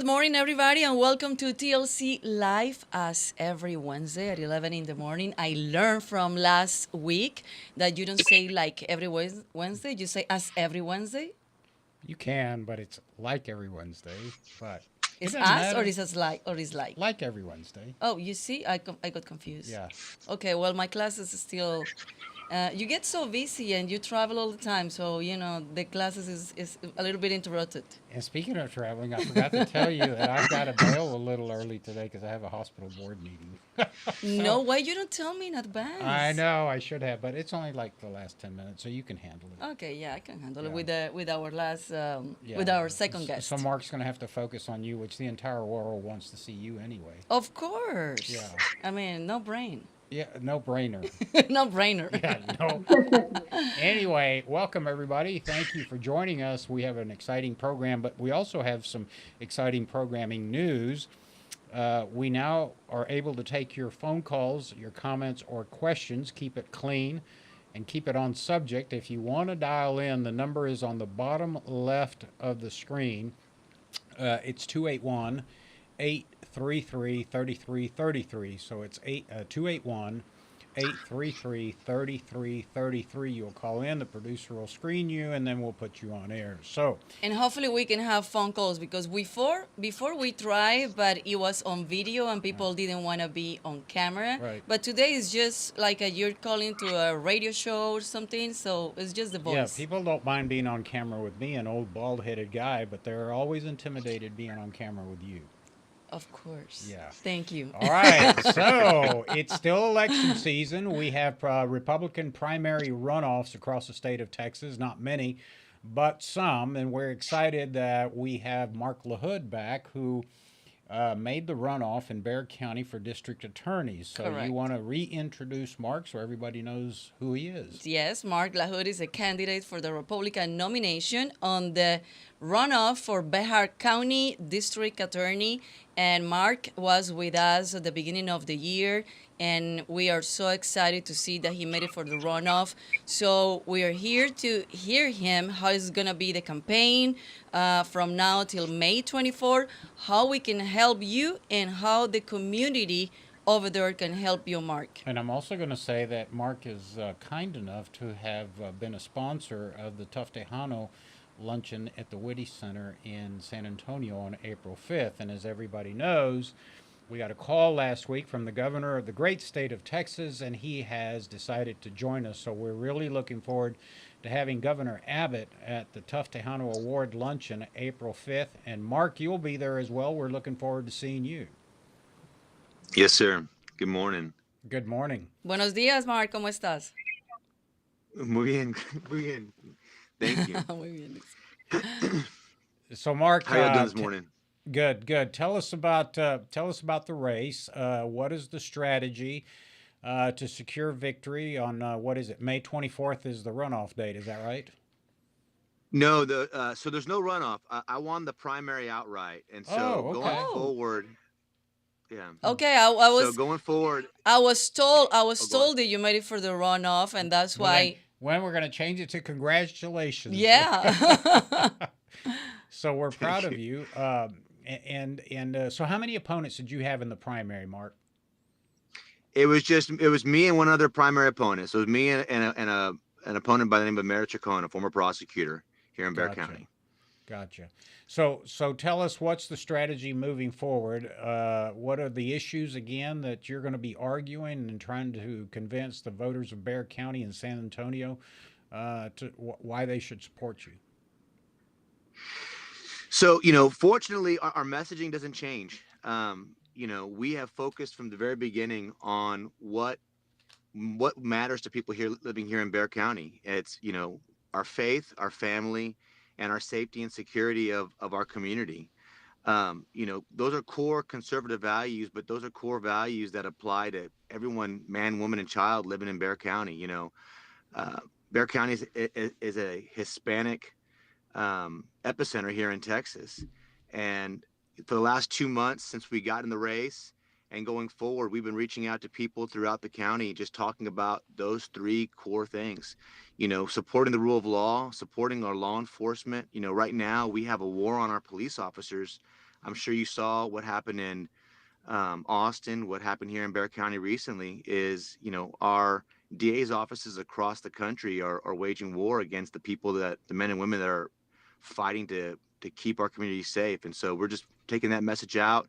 Good morning, everybody, and welcome to TLC Live as every Wednesday at 11 in the morning. I learned from last week that you don't say like every Wednesday, you say as every Wednesday. You can, but it's like every Wednesday. But it Is doesn't as or matter. is as like or is like? Like every Wednesday. Oh, you see, I got confused. Yeah. Okay, well, my classes is still. You get so busy and you travel all the time, so the classes is a little bit interrupted. And speaking of traveling, I forgot to tell you that I've got to bail a little early today because I have a hospital board meeting. No, So why you don't tell me in I advance? know I should have, but it's only like the last 10 minutes, so you can handle it. Okay, yeah, I can handle it Yeah. with our last Yeah. with our second So guest. Mark's going to have to focus on you, which the entire world wants to see you anyway. Of course. Yeah. I mean, no brain. Yeah. No brainer. No brainer. Yeah. No. Anyway, welcome everybody. Thank you for joining us. We have an exciting program, but we also have some exciting programming news. We now are able to take your phone calls, your comments, or questions. Keep it clean and keep it on subject. If you want to dial in, the number is on the bottom left of the screen. It's 281 833 3333. So it's 281 833 3333. You'll call in, the producer will screen you, and then we'll put you on air. So, And hopefully we can have phone calls because before we tried, but it was on video and people didn't want to be on camera. right. But today is just like you're calling to a radio show or something, so it's just the Yeah, voice. people don't mind being on camera with me, an old bald headed guy, but they're always intimidated being on camera with you. Of course. Yeah. Thank you. All right. So it's still election season. We have Republican primary runoffs across the state of Texas. Not many, but some. And we're excited that we have Marc LaHood back, who made the runoff in Bexar County for district attorneys. So you Correct. want to reintroduce Marc so everybody knows who he is. Yes, Marc LaHood is a candidate for the Republican nomination on the runoff for Bexar County District Attorney. And Marc was with us at the beginning of the year, and we are so excited to see that he made it for the runoff. So we are here to hear him how is going to be the campaign from now till May 24, how we can help you, and how the community over there can help you, Marc. And I'm also going to say that Marc is kind enough to have been a sponsor of the Tough Tejano luncheon at the Whitty Center in San Antonio on April 5th. And as everybody knows, we got a call last week from the governor of the great state of Texas, and he has decided to join us. So we're really looking forward to having Governor Abbott at the Tough Tejano Award luncheon April 5th. And Marc, you'll be there as well. We're looking forward to seeing you. Yes, sir. Good morning. Good morning. Buenos días, Marc, ¿cómo estás? Muy bien. Muy bien. Thank you. Muy bien. So, Marc, How y'all doing this morning? good, good. Tell us about the race. What is the strategy to secure victory on what is it? May 24th is the runoff date. Is that right? No, so there's no runoff. I won the primary outright, and so Oh, going okay. Oh, forward, yeah. okay. I So was going forward, I was told oh, go ahead. that you made it for the runoff, and that's Well, then, why. when we're going to change it to congratulations. Yeah. So we're proud Thank of you. you. So how many opponents did you have in the primary, Marc? It was me and one other primary opponent. So it was me and an opponent by the name of Mayor Chacon, a former prosecutor here in Bexar Gotcha. County. Gotcha. So tell us what's the strategy moving forward. What are the issues again that you're going to be arguing and trying to convince the voters of Bexar County and San Antonio why they should support you? So, fortunately, our messaging doesn't change. We have focused from the very beginning on what matters to people here living here in Bexar County. It's, our faith, our family, and our safety and security of our community. Those are core conservative values, but those are core values that apply to everyone, man, woman, and child living in Bexar County. Uh, Bexar County is a Hispanic epicenter here in Texas. And for the last 2 months since we got in the race and going forward, we've been reaching out to people throughout the county, just talking about those three core things, supporting the rule of law, supporting our law enforcement. Right now we have a war on our police officers I'm sure you saw what happened in Austin, what happened here in Bexar County recently is, our DA's offices across the country are waging war against the men and women that are fighting to keep our community safe. And so we're just taking that message out.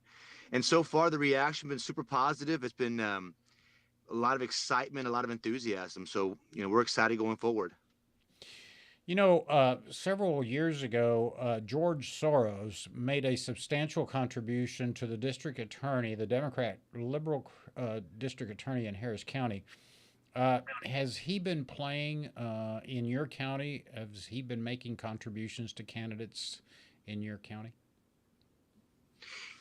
And so far, the reaction has been super positive. It's been a lot of excitement, a lot of enthusiasm. So, we're excited going forward. Several years ago, George Soros made a substantial contribution to the district attorney, the Democrat liberal district attorney in Harris County. Has he been playing in your county? Has he been making contributions to candidates in your county?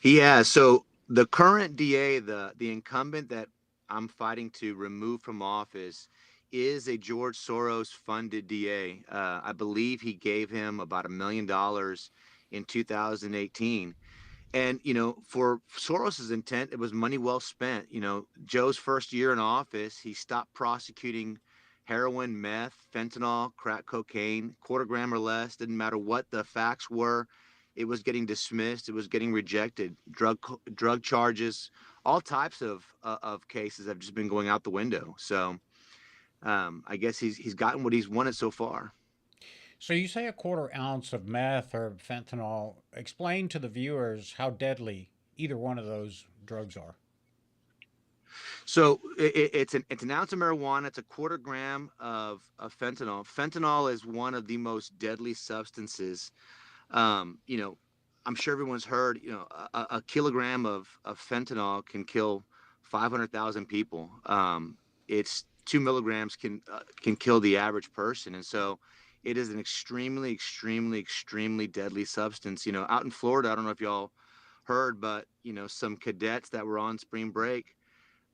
He has. So the current DA, the incumbent that I'm fighting to remove from office, is a George Soros funded DA. I believe he gave him about $1 million in 2018. And, for Soros's intent, it was money well spent. Joe's first year in office, he stopped prosecuting heroin, meth, fentanyl, crack cocaine, quarter gram or less. Didn't matter what the facts were. It was getting dismissed. It was getting rejected. Drug charges, all types of cases have just been going out the window. So I guess he's gotten what he's wanted so far. So you say a quarter ounce of meth or fentanyl. Explain to the viewers how deadly either one of those drugs are. So it's an ounce of marijuana. It's a quarter gram of fentanyl. Fentanyl is one of the most deadly substances. Um, you know, I'm sure everyone's heard. A kilogram of fentanyl can kill 500,000 people. It's 2 milligrams can kill the average person, and so it is an extremely, extremely, extremely deadly substance. Out in Florida, I don't know if y'all heard, but some cadets that were on spring break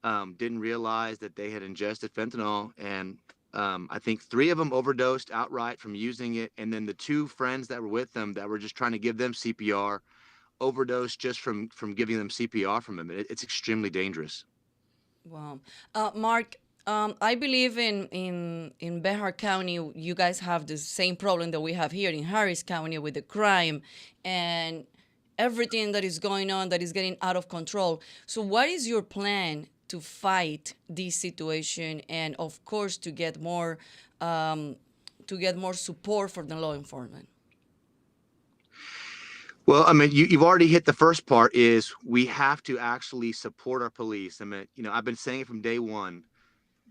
didn't realize that they had ingested fentanyl, and I think 3 of them overdosed outright from using it, and then the 2 friends that were with them that were just trying to give them CPR overdosed just from giving them CPR from them. It's extremely dangerous. Wow. Mark, I believe in Bexar County, you guys have the same problem that we have here in Harris County with the crime and everything that is going on that is getting out of control. So what is your plan to fight this situation and, of course, to get more support for the law enforcement? Well, I mean, you've already hit the first part is we have to actually support our police. I mean, I've been saying it from day one.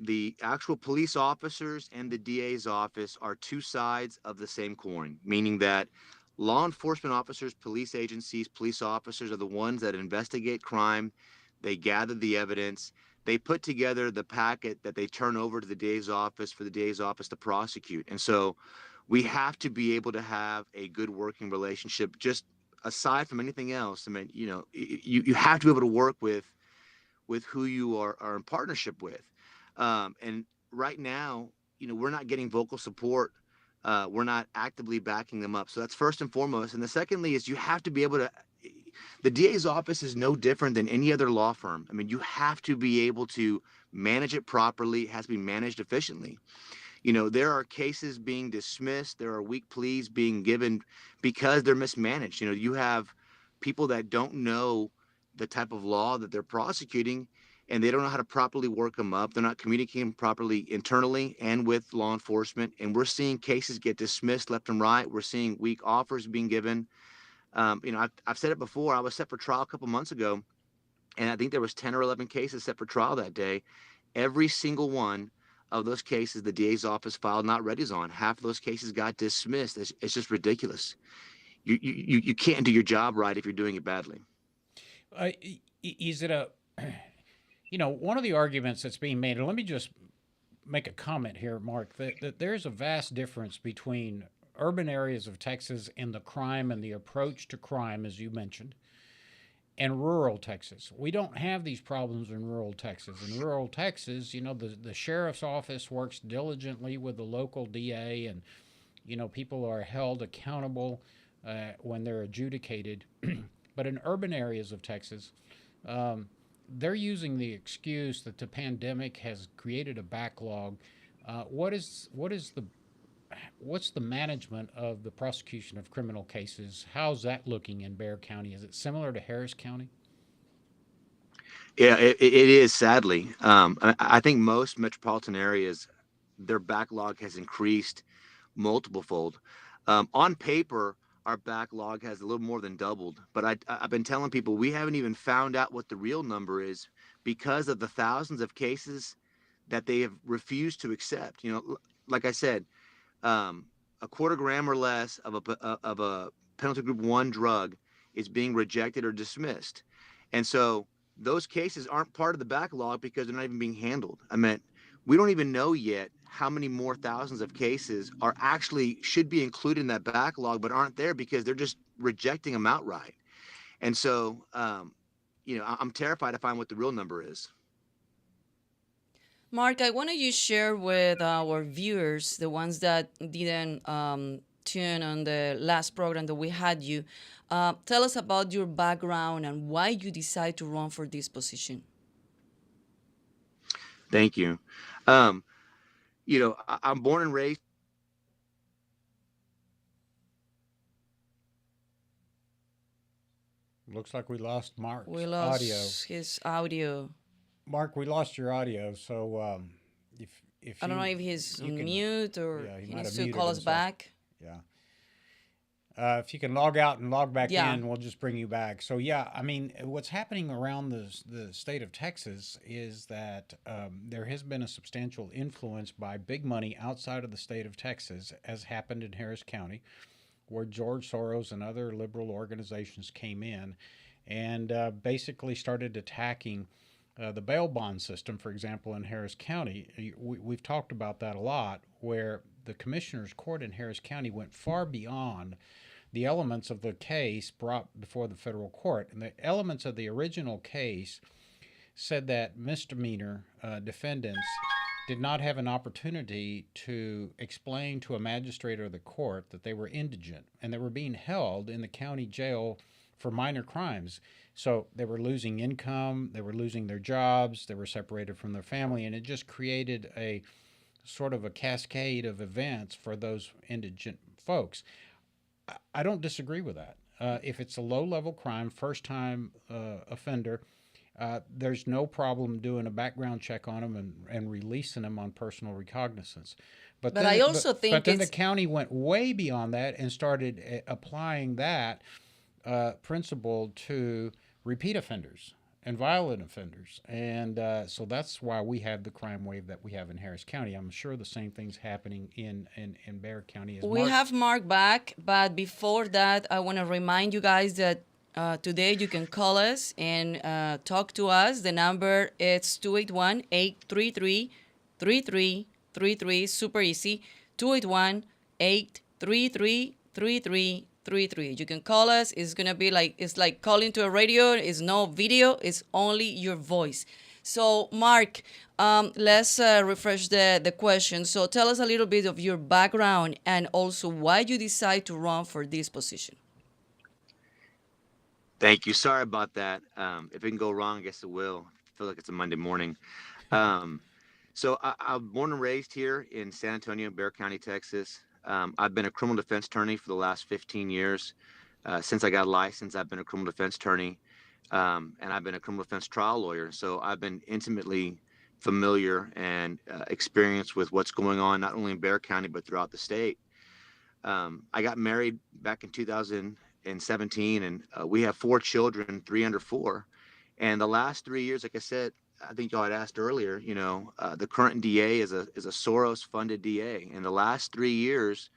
The actual police officers and the DA's office are 2 sides of the same coin, meaning that law enforcement officers, police agencies, police officers are the ones that investigate crime. They gather the evidence. They put together the packet that they turn over to the DA's office for the DA's office to prosecute. And so we have to be able to have a good working relationship, just aside from anything else. I mean, you have to be able to work with who you are in partnership with. And right now, we're not getting vocal support. We're not actively backing them up. So that's first and foremost. And the secondly is you have to be able to, the DA's office is no different than any other law firm. I mean, you have to be able to manage it properly. It has to be managed efficiently. There are cases being dismissed. There are weak pleas being given because they're mismanaged. You have people that don't know the type of law that they're prosecuting, and they don't know how to properly work them up. They're not communicating properly internally and with law enforcement. And we're seeing cases get dismissed left and right. We're seeing weak offers being given. I've said it before. I was set for trial a couple months ago, and I think there was 10 or 11 cases set for trial that day. Every single one of those cases, the DA's office filed not readies on. Half of those cases got dismissed. It's just ridiculous. You can't do your job right if you're doing it badly. Is it one of the arguments that's being made, and let me just make a comment here, Mark, that there's a vast difference between urban areas of Texas and the crime and the approach to crime, as you mentioned, and rural Texas. We don't have these problems in rural Texas. In rural Texas, the sheriff's office works diligently with the local DA, and, people are held accountable when they're adjudicated. But in urban areas of Texas, they're using the excuse that the pandemic has created a backlog. What is the what's the management of the prosecution of criminal cases? How's that looking in Bexar County? Is it similar to Harris County? Yeah, it is sadly. I think most metropolitan areas, their backlog has increased multiple fold. On paper, our backlog has a little more than doubled, but I've been telling people we haven't even found out what the real number is because of the thousands of cases that they have refused to accept. Like I said, a quarter gram or less of a penalty group one drug is being rejected or dismissed, and so those cases aren't part of the backlog because they're not even being handled. I mean, we don't even know yet how many more thousands of cases are actually should be included in that backlog but aren't there because they're just rejecting them outright. And so, I'm terrified to find what the real number is. Mark, I want you to share with our viewers, the ones that didn't tune on the last program that we had you, tell us about your background and why you decide to run for this position. Thank you. Um, I'm born and raised. Looks like we lost We Mark's audio. lost his audio. Mark, we lost your audio. So if I don't know you if he's you on can, mute or yeah, he he might needs have to muted call us himself. back. Yeah. If you can log out and log back Yeah. in, we'll just bring you back. So yeah, I mean, what's happening around the state of Texas is that there has been a substantial influence by big money outside of the state of Texas, as happened in Harris County, where George Soros and other liberal organizations came in and basically started attacking the bail bond system, for example, in Harris County. We've talked about that a lot, where the commissioner's court in Harris County went far beyond the elements of the case brought before the federal court. And the elements of the original case said that misdemeanor defendants did not have an opportunity to explain to a magistrate or the court that they were indigent and they were being held in the county jail for minor crimes. So they were losing income, they were losing their jobs, they were separated from their family, and it just created a sort of a cascade of events for those indigent folks. I don't disagree with that. If it's a low-level crime, first-time offender, there's no problem doing a background check on them and releasing them on personal recognizance. But I also think but then the county went way beyond that and started applying that principle to repeat offenders and violent offenders. And so that's why we have the crime wave that we have in Harris County. I'm sure the same thing's happening in Bexar County. As we have Mark back, but before that, I want to remind you guys that today you can call us and talk to us. The number is 281-833-3333. Super easy. 281-833-3333. You can call us. It's gonna be it's like calling to a radio. It's no video. It's only your voice. So, Mark, let's refresh the question. So, tell us a little bit of your background and also why you decide to run for this position. Thank you. Sorry about that. If it can go wrong, I guess it will. I feel like it's a Monday morning. So I'm born and raised here in San Antonio, Bexar County, Texas. I've been a criminal defense attorney for the last 15 years. Since I got a license, I've been a criminal defense attorney, and I've been a criminal defense trial lawyer. So I've been intimately familiar and experienced with what's going on, not only in Bexar County, but throughout the state. I got married back in 2017, and we have 4 children, 3 under 4. And the last 3 years, like I said, I think y'all had asked earlier, the current DA is a Soros-funded DA. In the last 3 years,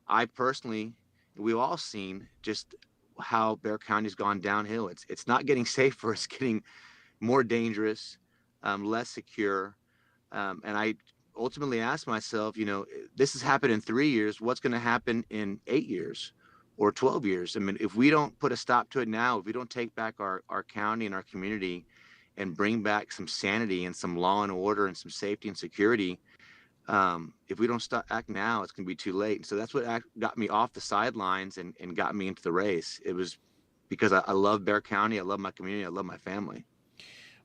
I personally, we've all seen just how Bexar County's gone downhill. It's not getting safer; it's getting more dangerous, less secure. And I ultimately asked myself, this has happened in 3 years. What's going to happen in 8 years or 12 years? I mean, if we don't put a stop to it now, if we don't take back our county and our community and bring back some sanity and some law and order and some safety and security, if we don't act now, it's going to be too late. And so that's what got me off the sidelines and got me into the race. It was because I love Bexar County. I love my community. I love my family.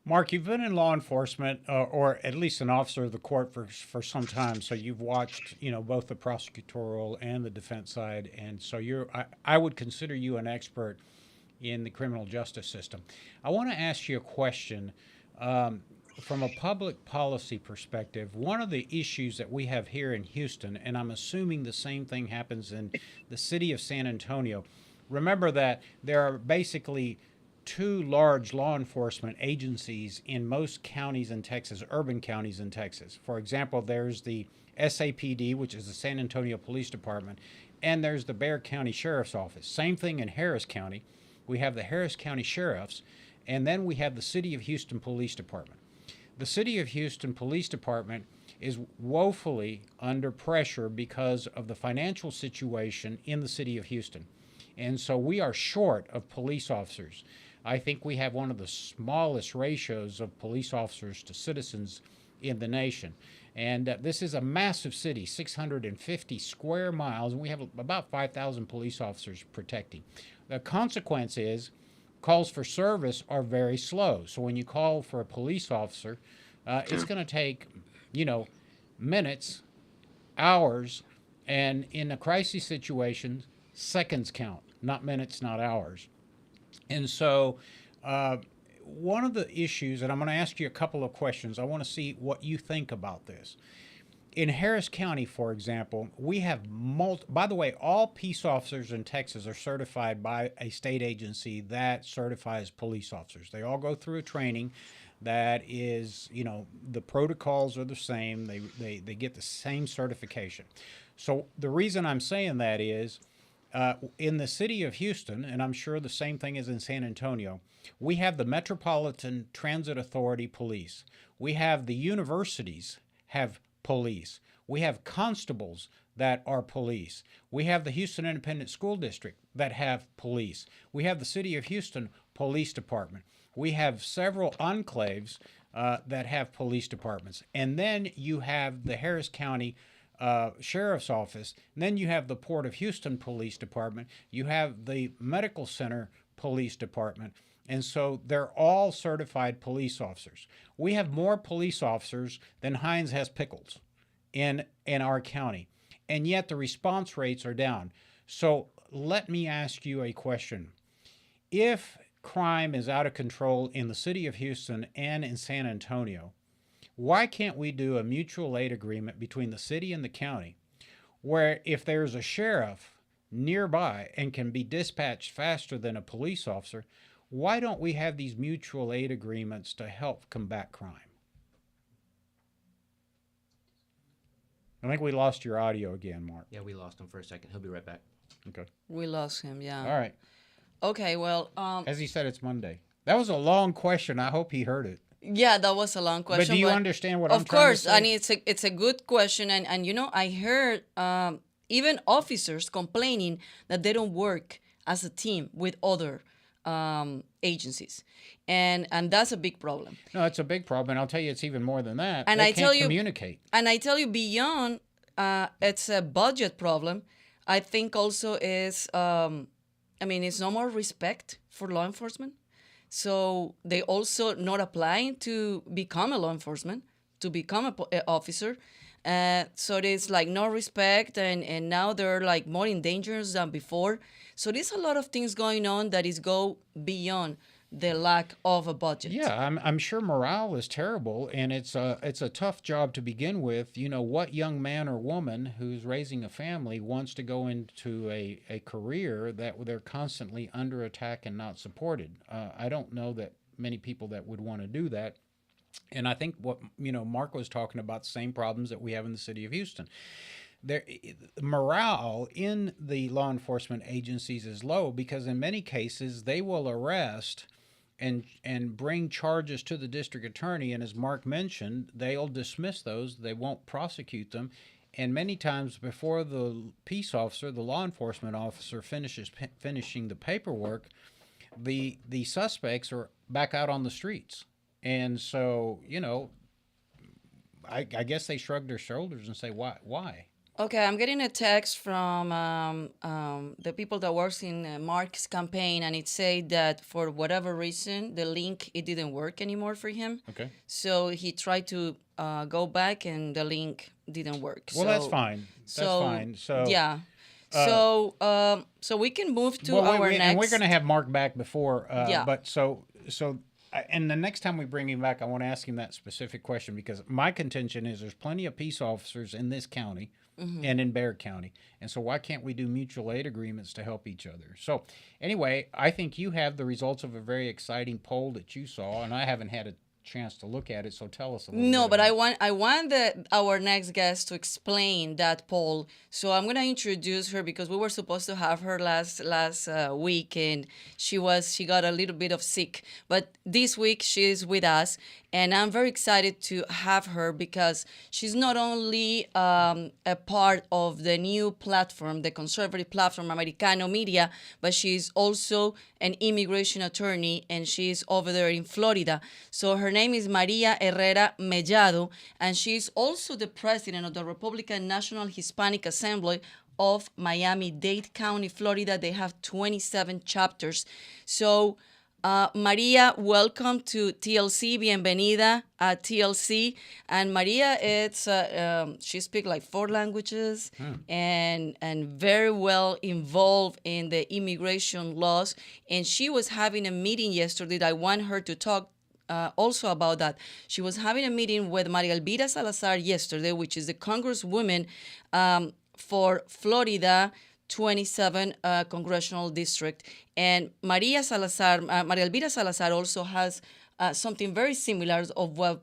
Mark, you've been in law enforcement, or at least an officer of the court for some time. So you've watched, both the prosecutorial and the defense side, and so I would consider you an expert in the criminal justice system. I want to ask you a question. From a public policy perspective, one of the issues that we have here in Houston, and I'm assuming the same thing happens in the city of San Antonio, remember that there are basically two large law enforcement agencies in most counties in Texas, urban counties in Texas. For example, there's the SAPD, which is the San Antonio Police Department, and there's the Bexar County Sheriff's Office. Same thing in Harris County. We have the Harris County Sheriffs, and then we have the City of Houston Police Department. The City of Houston Police Department is woefully under pressure because of the financial situation in the City of Houston. And so we are short of police officers. I think we have one of the smallest ratios of police officers to citizens in the nation. And this is a massive city, 650 square miles, and we have about 5,000 police officers protecting. The consequence is calls for service are very slow. So when you call for a police officer, it's going to take, minutes, hours, and in a crisis situation, seconds count, not minutes, not hours. And so one of the issues, and I'm going to ask you a couple of questions. I want to see what you think about this. In Harris County, for example, we have by the way, all peace officers in Texas are certified by a state agency that certifies police officers. They all go through a training that is, the protocols are the same. They get the same certification. So the reason I'm saying that is in the city of Houston, and I'm sure the same thing is in San Antonio, we have the Metropolitan Transit Authority Police. We have the universities have police. We have constables that are police. We have the Houston Independent School District that have police. We have the City of Houston Police Department. We have several enclaves that have police departments. And then you have the Harris County Sheriff's Office. And then you have the Port of Houston Police Department. You have the Medical Center Police Department. And so they're all certified police officers. We have more police officers than Heinz has pickles in our county. And yet the response rates are down. So let me ask you a question. If crime is out of control in the city of Houston and in San Antonio, why can't we do a mutual aid agreement between the city and the county where if there's a sheriff nearby and can be dispatched faster than a police officer, why don't we have these mutual aid agreements to help combat crime? I think we lost your audio again, Mark. Yeah, we lost him for a second. He'll be right back. Okay. We lost him, yeah. All right. Okay, well... as he said, it's Monday. That was a long question. I hope he heard it. Yeah, that was a long question. But do you understand what I'm trying to say? Of course, and it's a good question. And I heard even officers complaining that they don't work as a team with other agencies, and that's a big problem. No, it's a big problem, and I'll tell you, it's even more than that. And they can't communicate. And I tell you, beyond it's a budget problem. I think also is it's no more respect for law enforcement. So they also not applying to become a law enforcement, to become an officer. So there's like no respect, and now they're like more in danger than before. So there's a lot of things going on that is go beyond the lack of a budget. Yeah, I'm sure morale is terrible, and it's a tough job to begin with. What young man or woman who's raising a family wants to go into a career that they're constantly under attack and not supported? I don't know that many people that would want to do that. And I think what Mark was talking about, the same problems that we have in the city of Houston. Morale in the law enforcement agencies is low because in many cases they will arrest and bring charges to the district attorney, and as Mark mentioned, they'll dismiss those. They won't prosecute them, and many times before the peace officer, the law enforcement officer finishing the paperwork, the suspects are back out on the streets. And so, I guess they shrug their shoulders and say, why? Okay, I'm getting a text from the people that works in Marc's campaign, and it said that for whatever reason, the link it didn't work anymore for him. Okay. So he tried to go back, and the link didn't work. Well, that's fine. That's So fine. So, yeah, uh, so we can move to well, our and we're going to next. have Mark back before. Yeah. But and the next time we bring him back, I want to ask him that specific question because my contention is there's plenty of peace officers in this county and in Bexar County, and so why can't we do mutual aid agreements to help each other? So, anyway, I think you have the results of a very exciting poll that you saw, and I haven't had a chance to look at it. So tell us a little No, bit but about it. I want our next guest to explain that poll. So I'm gonna introduce her because we were supposed to have her last week, and she got a little bit of sick. But this week she's with us, and I'm very excited to have her because she's not only a part of the new platform, the conservative platform Americano Media, but she's also an immigration attorney, and she's over there in Florida. So her name is Maria Herrera Mellado, and she's also the president of the Republican National Hispanic Assembly of Miami-Dade County, Florida. They have 27 chapters. So, Maria, welcome to TLC. Bienvenida a TLC. And Maria, she speaks like 4 languages and very well involved in the immigration laws. And she was having a meeting yesterday that I want her to talk also about that. She was having a meeting with Maria Elvira Salazar yesterday, which is the congresswoman for Florida 27 congressional district. And Maria Elvira Salazar also has something very similar of what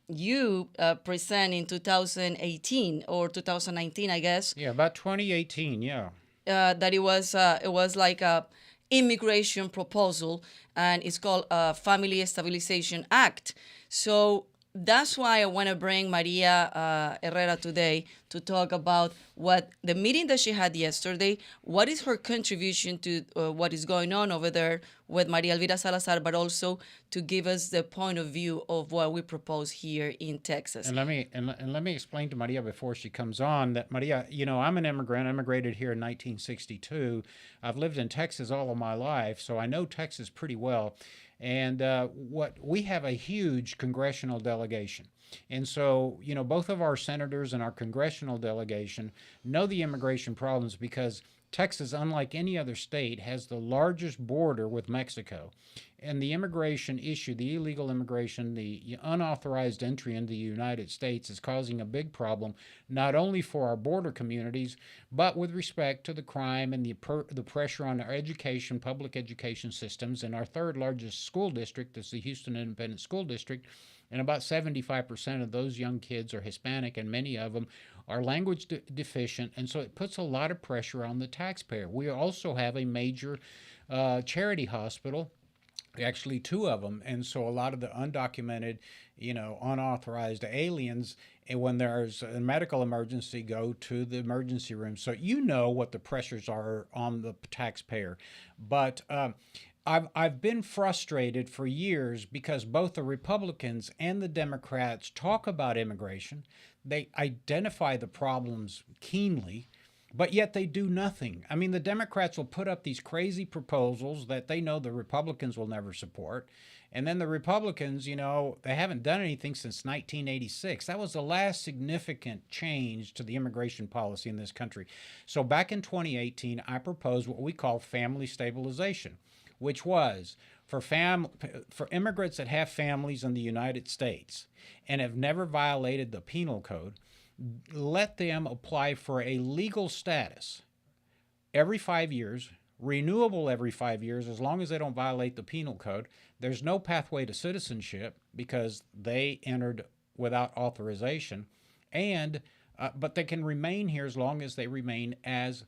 you present in 2018 or 2019, I guess. Yeah, about 2018. Yeah. That it was like a immigration proposal, and it's called Family Stabilization Act. So that's why I want to bring Maria Herrera today to talk about what the meeting that she had yesterday, what is her contribution to what is going on over there with Maria Elvira Salazar, but also to give us the point of view of what we propose here in Texas. And let me explain to Maria before she comes on that Maria, I'm an immigrant. I immigrated here in 1962. I've lived in Texas all of my life, so I know Texas pretty well. And what we have a huge congressional delegation. And so, both of our senators and our congressional delegation know the immigration problems because Texas, unlike any other state, has the largest border with Mexico. And the immigration issue, the illegal immigration, the unauthorized entry into the United States is causing a big problem, not only for our border communities, but with respect to the crime and the pressure on our education, public education systems. And our third largest school district is the Houston Independent School District. And about 75% of those young kids are Hispanic, and many of them are language deficient. And so it puts a lot of pressure on the taxpayer. We also have a major charity hospital, actually 2 of them. And so a lot of the undocumented, unauthorized aliens, and when there's a medical emergency, go to the emergency room. So what the pressures are on the taxpayer. But I've been frustrated for years because both the Republicans and the Democrats talk about immigration. They identify the problems keenly, but yet they do nothing. I mean, the Democrats will put up these crazy proposals that they know the Republicans will never support. And then the Republicans, they haven't done anything since 1986. That was the last significant change to the immigration policy in this country. So back in 2018, I proposed what we call family stabilization, which was for immigrants that have families in the United States and have never violated the penal code, let them apply for a legal status every 5 years, renewable every 5 years, as long as they don't violate the penal code. There's no pathway to citizenship because they entered without authorization, and but they can remain here as long as they remain as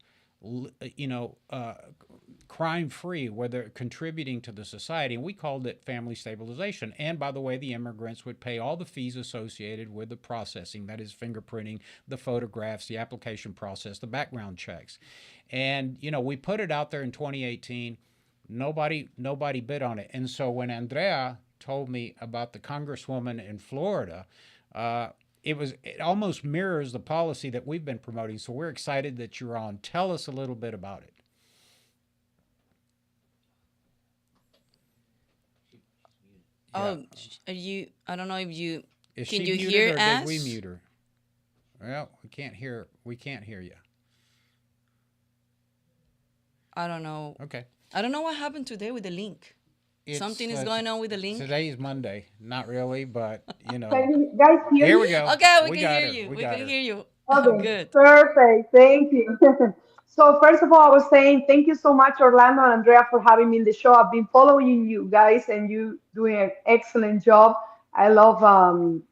crime-free, where they're contributing to the society. And we called it family stabilization. And by the way, the immigrants would pay all the fees associated with the processing, that is fingerprinting, the photographs, the application process, the background checks. And, we put it out there in 2018. Nobody bid on it. And so when Andrea told me about the congresswoman in Florida, it almost mirrors the policy that we've been promoting. So we're excited that you're on. Tell us a little bit about it. Oh, are you? I don't know if you Is can she you muted hear or us? did we mute her? Well, we can't hear. We can't hear you. I don't know. Okay. I don't know what happened today with the link. It's, Something is going on with the link. Today's Monday. Not really, but you know. Can you guys hear Here me? we go. Okay, we can got hear her. you. We We got can her. hear you. Okay, Good. perfect. Thank you. So first of all, I was saying thank you so much, Orlando and Andrea, for having me in the show. I've been following you guys, and you doing an excellent job. I love,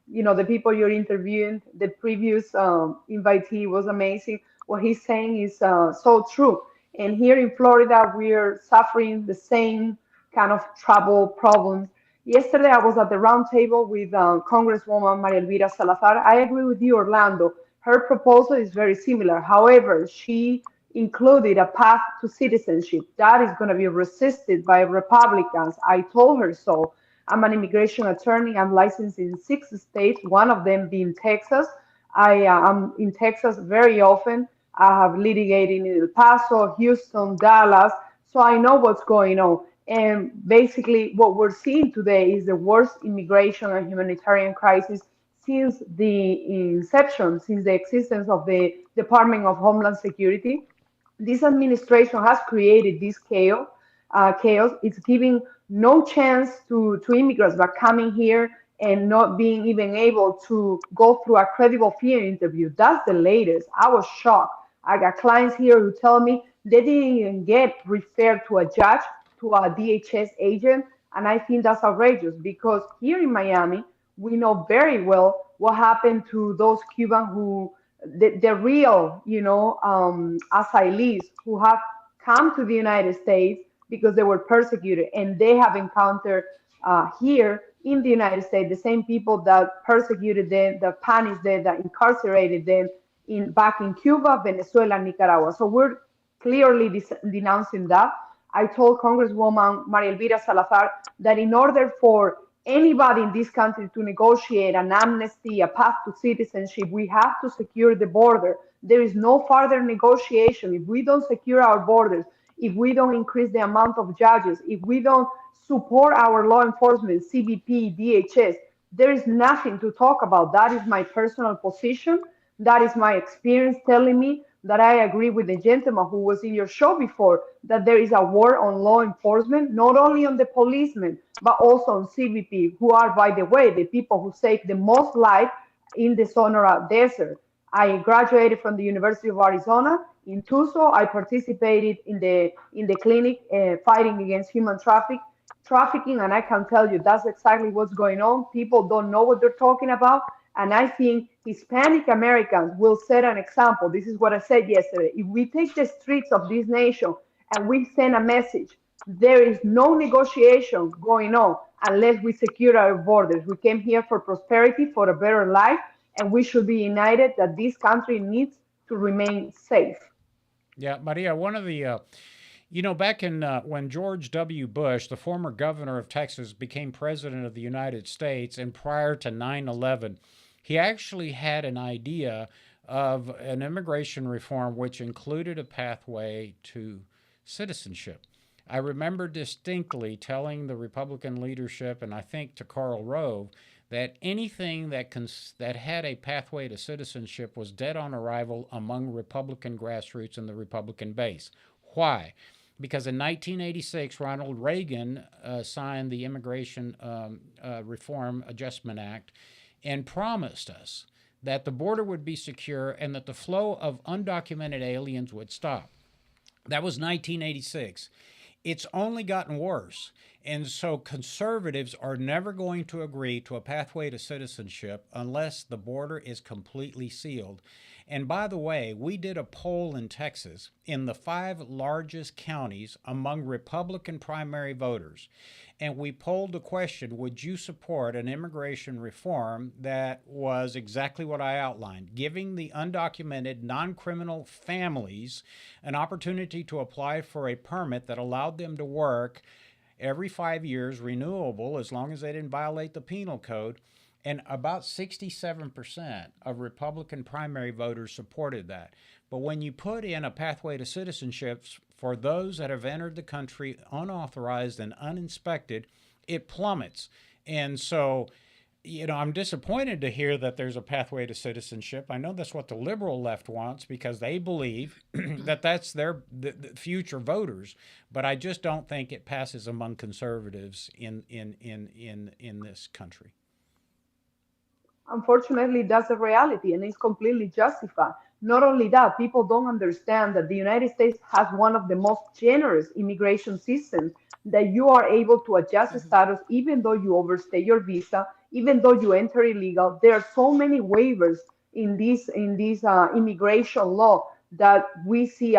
the people you're interviewing. The previous invitee was amazing. What he's saying is so true. And here in Florida, we're suffering the same kind of trouble problems. Yesterday, I was at the round table with Congresswoman Maria Elvira Salazar. I agree with you, Orlando. Her proposal is very similar. However, she included a path to citizenship. That is going to be resisted by Republicans. I told her so. I'm an immigration attorney. I'm licensed in 6 states, one of them being Texas. I am in Texas very often. I have litigated in El Paso, Houston, Dallas, so I know what's going on. And basically, what we're seeing today is the worst immigration and humanitarian crisis since the inception, since the existence of the Department of Homeland Security. This administration has created this chaos. It's giving no chance to immigrants by coming here and not being even able to go through a credible fear interview. That's the latest. I was shocked. I got clients here who tell me they didn't even get referred to a judge, to a DHS agent, and I think that's outrageous because here in Miami, we know very well what happened to those Cubans who the real, asylees who have come to the United States because they were persecuted and they have encountered here in the United States the same people that persecuted them, that punished them, that incarcerated them in back in Cuba, Venezuela, Nicaragua. So we're clearly denouncing that. I told Congresswoman Maria Elvira Salazar that in order for anybody in this country to negotiate an amnesty, a path to citizenship, we have to secure the border. There is no further negotiation. If we don't secure our borders, if we don't increase the amount of judges, if we don't support our law enforcement, CBP, DHS, there is nothing to talk about. That is my personal position. That is my experience telling me that I agree with the gentleman who was in your show before, that there is a war on law enforcement, not only on the policemen, but also on CBP, who are, by the way, the people who save the most life in the Sonora Desert. I graduated from the University of Arizona in Tucson. I participated in the clinic fighting against human trafficking, and I can tell you that's exactly what's going on. People don't know what they're talking about, and I think Hispanic Americans will set an example. This is what I said yesterday. If we take the streets of this nation and we send a message, there is no negotiation going on unless we secure our borders. We came here for prosperity, for a better life, and we should be united that this country needs to remain safe. Yeah, Maria, one of the, back in when George W. Bush, the former governor of Texas, became president of the United States, and prior to 9/11, he actually had an idea of an immigration reform which included a pathway to citizenship. I remember distinctly telling the Republican leadership, and I think to Karl Rove, that anything that had a pathway to citizenship was dead on arrival among Republican grassroots and the Republican base. Why? Because in 1986, Ronald Reagan signed the Immigration Reform Adjustment Act and promised us that the border would be secure and that the flow of undocumented aliens would stop. That was 1986. It's only gotten worse. And so conservatives are never going to agree to a pathway to citizenship unless the border is completely sealed. And by the way, we did a poll in Texas in the 5 largest counties among Republican primary voters. And we polled the question, would you support an immigration reform that was exactly what I outlined, giving the undocumented, non-criminal families an opportunity to apply for a permit that allowed them to work every 5 years, renewable as long as they didn't violate the penal code, And about 67% of Republican primary voters supported that. But when you put in a pathway to citizenship for those that have entered the country unauthorized and uninspected, it plummets. And so, I'm disappointed to hear that there's a pathway to citizenship. I know that's what the liberal left wants because they believe that that's the future voters. But I just don't think it passes among conservatives in this country. Unfortunately, that's a reality and it's completely justified. Not only that, people don't understand that the United States has one of the most generous immigration systems, that you are able to adjust status even though you overstay your visa, even though you enter illegal. There are so many waivers in this immigration law that we see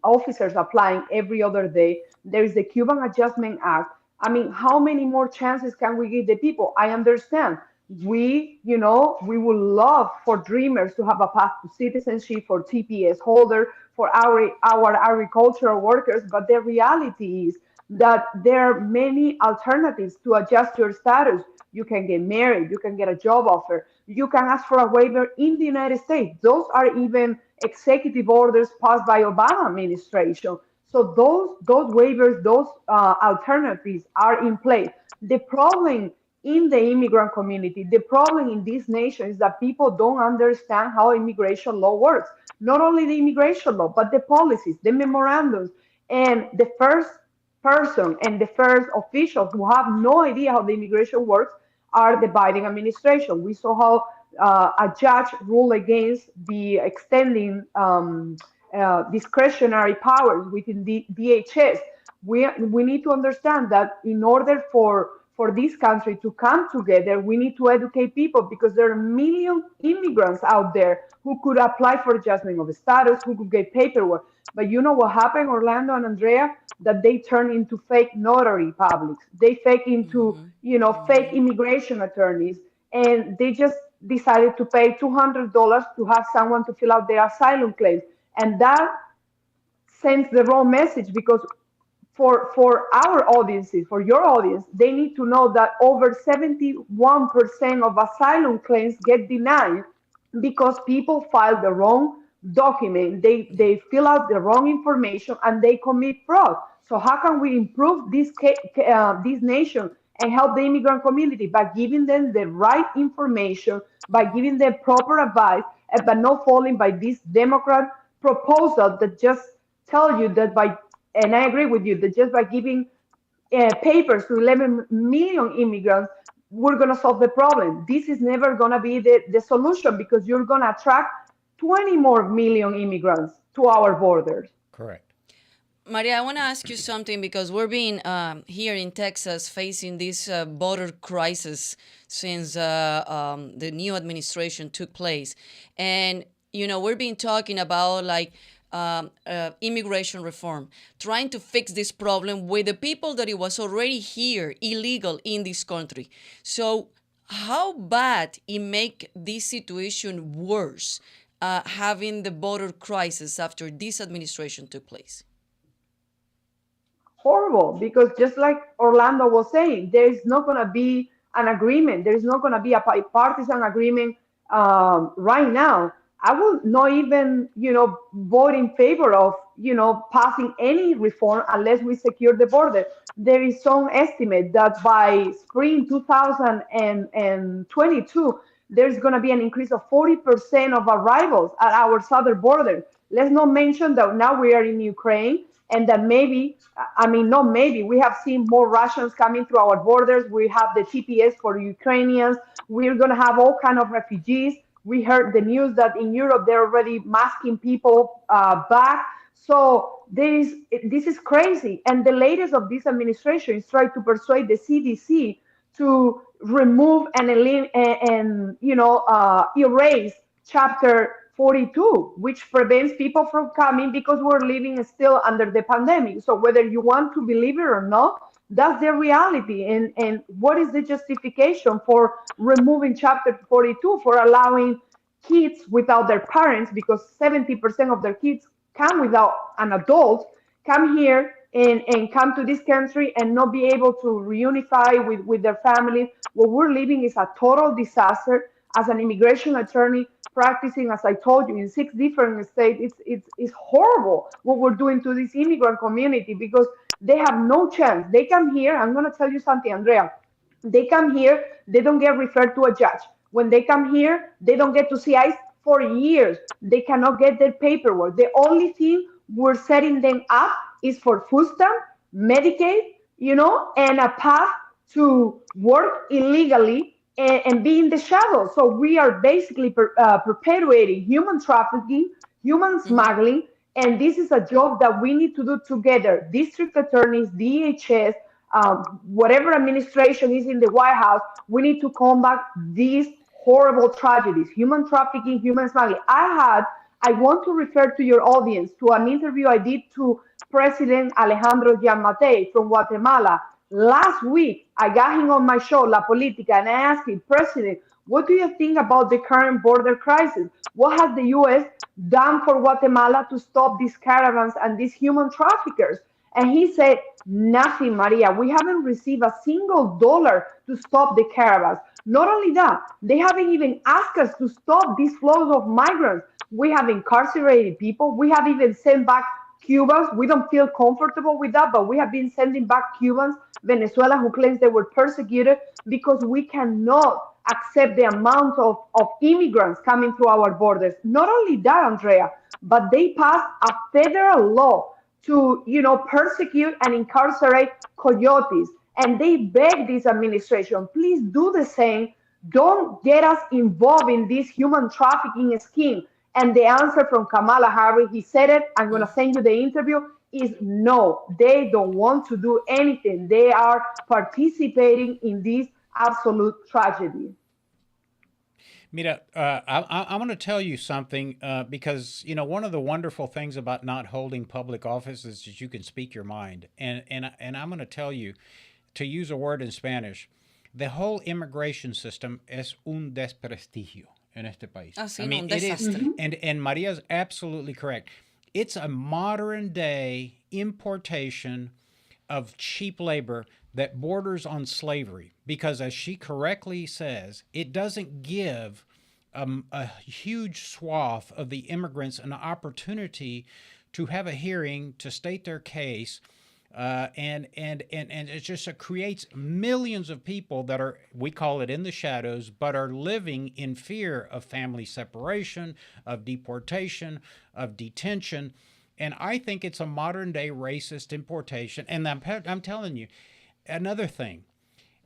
officers applying every other day. There is the Cuban Adjustment Act. I mean, how many more chances can we give the people? I understand we would love for dreamers to have a path to citizenship, for TPS holder, for our agricultural workers. But the reality is that there are many alternatives to adjust your status. You can get married, you can get a job offer, you can ask for a waiver in the United States. Those are even executive orders passed by Obama administration. So those waivers, those alternatives are in place. The problem in the immigrant community, the problem in this nation is that people don't understand how immigration law works. Not only the immigration law, but the policies, the memorandums, and the first person and the first officials who have no idea how the immigration works are the Biden administration. We saw how a judge ruled against the extending discretionary powers within the DHS. We need to understand that in order for this country to come together, we need to educate people because there are million immigrants out there who could apply for adjustment of status, who could get paperwork. But you know what happened, Orlando and Andrea? That they turn into fake notary publics. They fake into, fake immigration attorneys. And they just decided to pay $200 to have someone to fill out their asylum claims. And that sends the wrong message because for our audiences, for your audience, they need to know that over 71% of asylum claims get denied because people file the wrong document, they fill out the wrong information, and they commit fraud. So how can we improve this nation and help the immigrant community? By giving them the right information, by giving them proper advice, but not falling by this Democrat proposal that just tell you that and I agree with you, that just by giving papers to 11 million immigrants, we're going to solve the problem. This is never going to be the solution because you're going to attract 20 more million immigrants to our borders. Correct. Maria, I want to ask you something because we're being here in Texas facing this border crisis since the new administration took place. And, we're being talking about immigration reform, trying to fix this problem with the people that it was already here, illegal in this country. So how bad it make this situation worse, having the border crisis after this administration took place? Horrible, because just like Orlando was saying, there is not going to be an agreement. There is not going to be a bipartisan agreement right now. I will not even, vote in favor of, passing any reform unless we secure the border. There is some estimate that by spring 2022, there's going to be an increase of 40% of arrivals at our southern border. Let's not mention that now we are in Ukraine and that not maybe, we have seen more Russians coming through our borders. We have the TPS for Ukrainians. We're going to have all kinds of refugees. We heard the news that in Europe, they're already masking people back. So this is crazy. And the latest of this administration is trying to persuade the CDC to remove and erase Chapter 42, which prevents people from coming because we're living still under the pandemic. So whether you want to believe it or not, that's the reality. And what is the justification for removing Chapter 42, for allowing kids without their parents, because 70% of their kids come without an adult, come here and come to this country and not be able to reunify with their families. What we're living is a total disaster. As an immigration attorney practicing, as I told you, in 6 different states, it's horrible what we're doing to this immigrant community because they have no chance. They come here. I'm going to tell you something, Andrea. They come here, they don't get referred to a judge. When they come here, they don't get to see ICE for years. They cannot get their paperwork. The only thing we're setting them up is for food stamp, Medicaid, and a path to work illegally and be in the shadows. So we are basically perpetuating human trafficking, human Hmm. smuggling, and this is a job that we need to do together. District attorneys, DHS, whatever administration is in the White House, we need to combat these horrible tragedies, human trafficking, human smuggling. I want to refer to your audience to an interview I did to President Alejandro Gianmatei from Guatemala. Last week, I got him on my show, La Politica, and I asked him, President, what do you think about the current border crisis? What has the U.S. done for Guatemala to stop these caravans and these human traffickers? And he said, nothing, Maria. We haven't received a single dollar to stop the caravans. Not only that, they haven't even asked us to stop these flows of migrants. We have incarcerated people. We have even sent back Cubans. We don't feel comfortable with that, but we have been sending back Cubans, Venezuela, who claims they were persecuted because we cannot accept the amount of immigrants coming through our borders. Not only that, Andrea, but they passed a federal law to persecute and incarcerate coyotes, and they beg this administration, please do the same. Don't get us involved in this human trafficking scheme. And the answer from Kamala Harris, he said it, I'm going to send you the interview, is no. They don't want to do anything. They are participating in this absolute tragedy. Mira, I'm going to tell you something because one of the wonderful things about not holding public office is that you can speak your mind, and I'm going to tell you, to use a word in Spanish, the whole immigration system es un desprestigio en este país. Así I no, mean, un it is, desastre. and Maria's absolutely correct. It's a modern day importation of cheap labor that borders on slavery because, as she correctly says, it doesn't give a huge swath of the immigrants an opportunity to have a hearing to state their case. And it just creates millions of people that are, we call it in the shadows, but are living in fear of family separation, of deportation, of detention. And I think it's a modern day racist importation. And I'm telling you, another thing,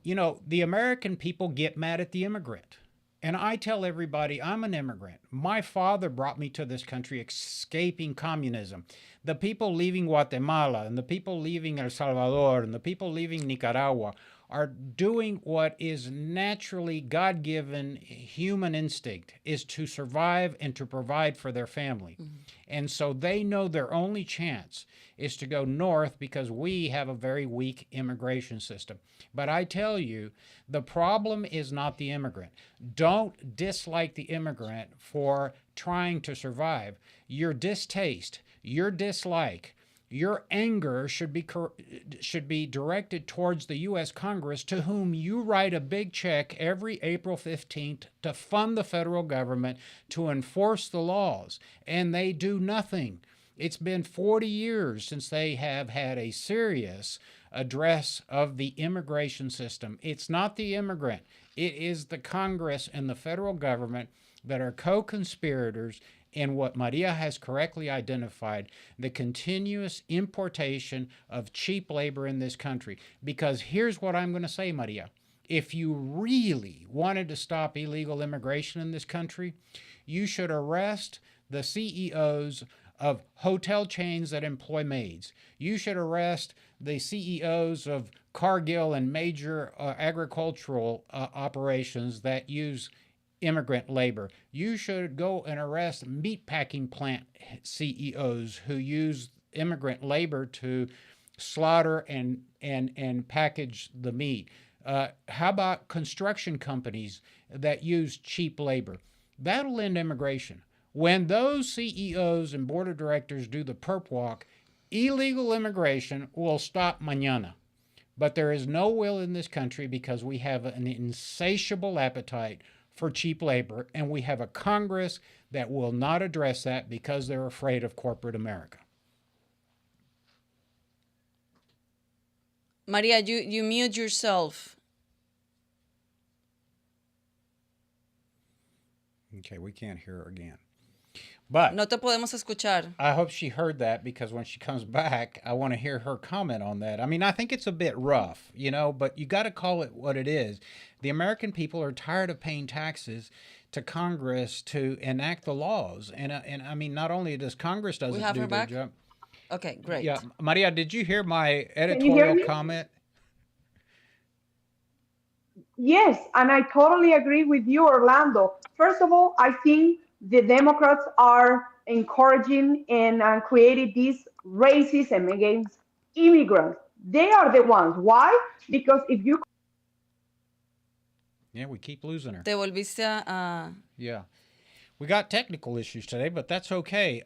the American people get mad at the immigrant. And I tell everybody, I'm an immigrant. My father brought me to this country escaping communism. The people leaving Guatemala and the people leaving El Salvador and the people leaving Nicaragua are doing what is naturally God-given human instinct, is to survive and to provide for their family. Mm-hmm. And so they know their only chance is to go north because we have a very weak immigration system. But I tell you, the problem is not the immigrant. Don't dislike the immigrant for trying to survive. Your distaste, your dislike, your anger should be directed towards the U.S. Congress, to whom you write a big check every April 15th to fund the federal government to enforce the laws, and they do nothing. It's been 40 years since they have had a serious address of the immigration system. It's not the immigrant. It is the Congress and the federal government that are co-conspirators in what Maria has correctly identified, the continuous importation of cheap labor in this country. Because here's what I'm going to say, Maria. If you really wanted to stop illegal immigration in this country, you should arrest the CEOs of hotel chains that employ maids. You should arrest the CEOs of Cargill and major agricultural operations that use immigrant labor. You should go and arrest meatpacking plant CEOs who use immigrant labor to slaughter and package the meat. How about construction companies that use cheap labor? That'll end immigration. When those CEOs and board of directors do the perp walk, illegal immigration will stop mañana. But there is no will in this country because we have an insatiable appetite for cheap labor, and we have a Congress that will not address that because they're afraid of corporate America. Maria, you mute yourself. Okay, we can't hear her again. But No te podemos escuchar. I hope she heard that, because when she comes back, I want to hear her comment on that. I mean, I think it's a bit rough, but you got to call it what it is. The American people are tired of paying taxes to Congress to enact the laws. And I mean, not only does Congress doesn't have do her their back? job. Okay, great. Yeah, Maria, did you hear my Can you hear editorial me? comment? Yes, and I totally agree with you, Orlando. First of all, I think the Democrats are encouraging and creating this racism against immigrants. They are the ones. Why? Because if you Yeah, we keep losing her. Te volviste Yeah. We got technical issues today, but that's okay.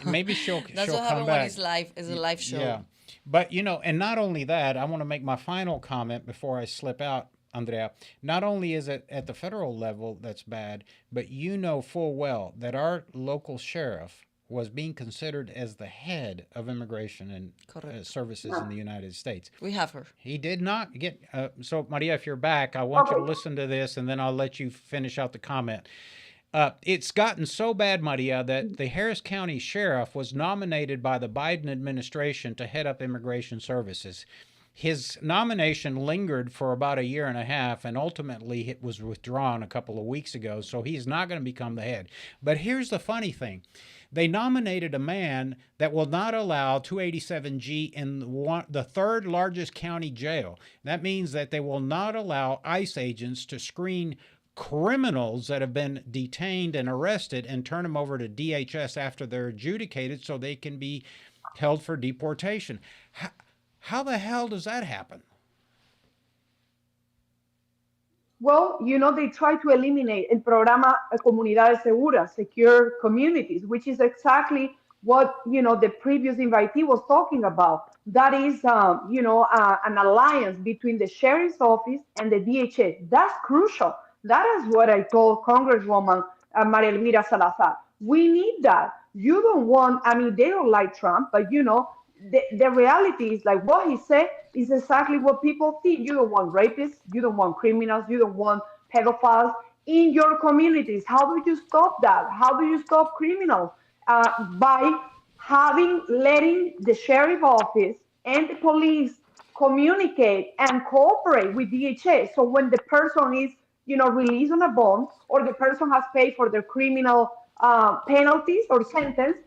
Maybe she'll That's she'll what come happened when back. it's live. It's a live show. Yeah. But, and not only that, I want to make my final comment before I slip out, Andrea. Not only is it at the federal level that's bad, but you know full well that our local sheriff was being considered as the head of immigration and Correct. services in the United States. We have her. He did not get. So, Maria, if you're back, I want you to okay, listen to this, and then I'll let you finish out the comment. It's gotten so bad, Maria, that the Harris County Sheriff was nominated by the Biden administration to head up immigration services. His nomination lingered for about a year and a half, and ultimately it was withdrawn a couple of weeks ago, so he's not going to become the head. But here's the funny thing. They nominated a man that will not allow 287G in the third largest county jail. That means that they will not allow ICE agents to screen criminals that have been detained and arrested and turn them over to DHS after they're adjudicated so they can be held for deportation. How the hell does that happen? well, they try to eliminate el programa Comunidades Seguras, Secure Communities, which is exactly what, the previous invitee was talking about. That is, an alliance between the sheriff's office and the DHS. That's crucial. That is what I told Congresswoman Maria Elvira Salazar. We need that. You don't want, I mean, they don't like Trump, but the reality is like what he said is exactly what people think. You don't want rapists, you don't want criminals, you don't want pedophiles in your communities. How do you stop that? How do you stop criminals? By letting the sheriff office and the police communicate and cooperate with DHS. So when the person is, released on a bond or the person has paid for their criminal penalties or sentence,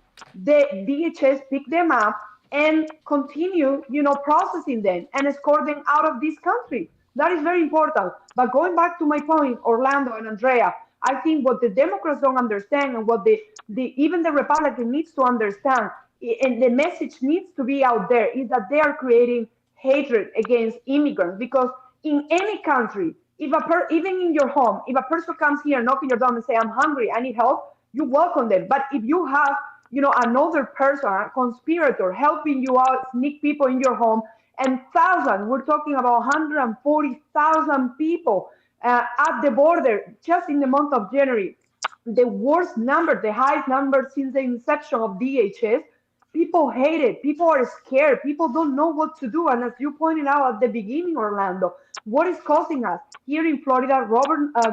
the DHS pick them up and continue, processing them and escort them out of this country. That is very important. But going back to my point, Orlando and Andrea, I think what the Democrats don't understand and what even the Republican needs to understand, and the message needs to be out there, is that they are creating hatred against immigrants. Because in any country, if even in your home, if a person comes here, knocking your door and say, "I'm hungry, I need help," you welcome them. But if you have, another person, a conspirator, helping you out, sneak people in your home, and thousands, we're talking about 140,000 people at the border just in the month of January, the worst number, the highest number since the inception of DHS. People hate it. People are scared. People don't know what to do. And as you pointed out at the beginning, Orlando, what is causing us? Here in Florida,